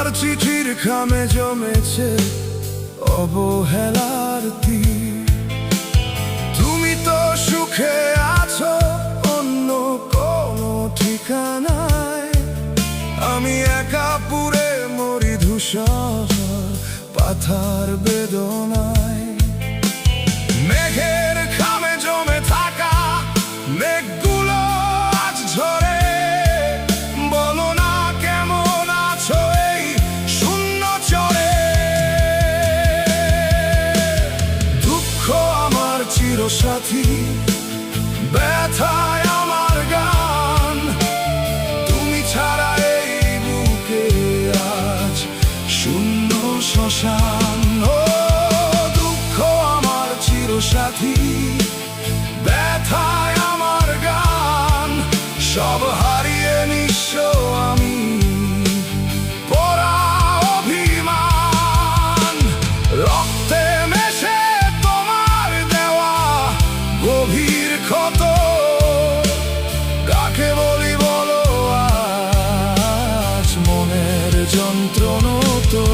তোমার চিঠির খামে জমেছে অবহেলার তীর। তুমি তো সুখে আছো অন্য কোনো ঠিকানায়, আমি একা পুড়ে মরি ধূসর পাথার বেদনায়। মেঘের খামে জমে থাকা মেঘগুলো আজ ঝরে, বলো না কেমন আছো এই শূন্য চরে। দুঃখ আমার চিরসাথী, ব্যথায় আমার গান, তুমি ছাড়া এই বুকে আজ শূন্য শ্মশান। ও দুঃখ আমার চিরসাথী, ব্যথায় আমার গান, সব হারিয়ে নিঃস্ব আমি, পড়া অভিমান। রক্তে মেশে তোমার দেওয়া গভীর ক্ষত, কাকে বলি বলো আজ মনের যন্ত্রণা তো।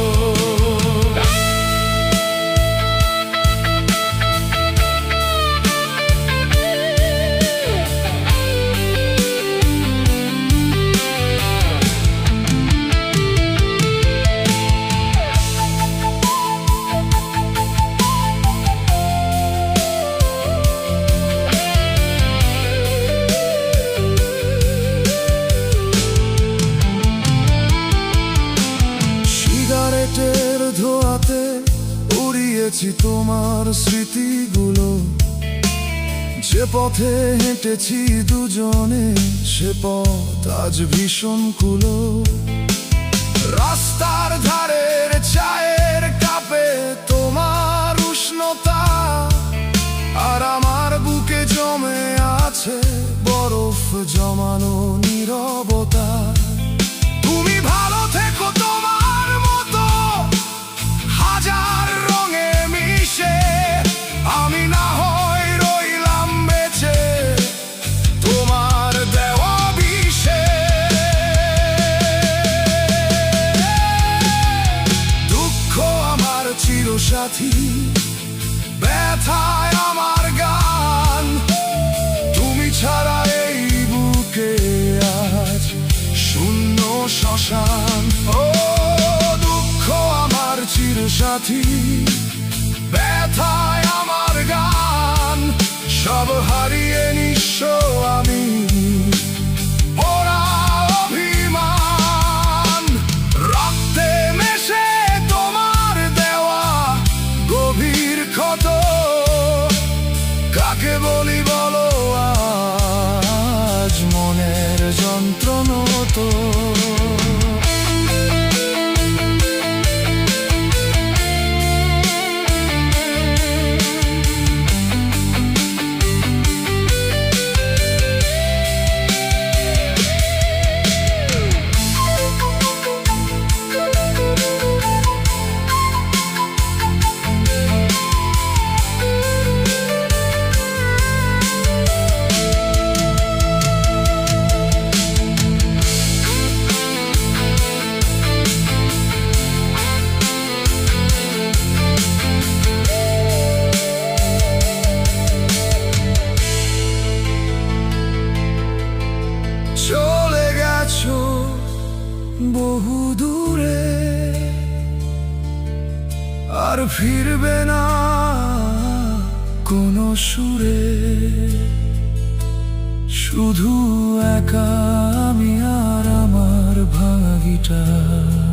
সিগারেটের ধোঁয়াতে উড়িয়েছি তোমার স্মৃতিগুলো, যে পথে হেঁটেছি দুজনে সে পথ আজ ভীষণ কুলো। রাস্তার ধারের চায়ের কাপে তোমার উষ্ণতা, আর আমার বুকে জমে আছে বরফ জমানো নীরবতা। তুমি ভালো থেকো তোমার মতো হাজার রঙে মিশে, আমি না হয় রইলাম বেঁচে তোমার দেওয়া বিষে। দুঃখ আমার চিরসাথী, ব্যথায় আমার গান, তুমি ছাড়া এই বুকে আজ শূন্য শ্মশান। ও দুঃখ আমার চিরসাথী, ব্যথায় আমার গান, সব হারিয়ে নিঃস্ব আমি, পড়া অভিমান। রক্তে মেশে তোমার দেওয়া গভীর ক্ষত, কাকে বলি বলো আজ মনের যন্ত্রণা তো। চলে গেছো বহু দূরে, আর ফিরবে না কোনো সুরে। শুধু একা আমি আর আমার ভাঙা গিটার।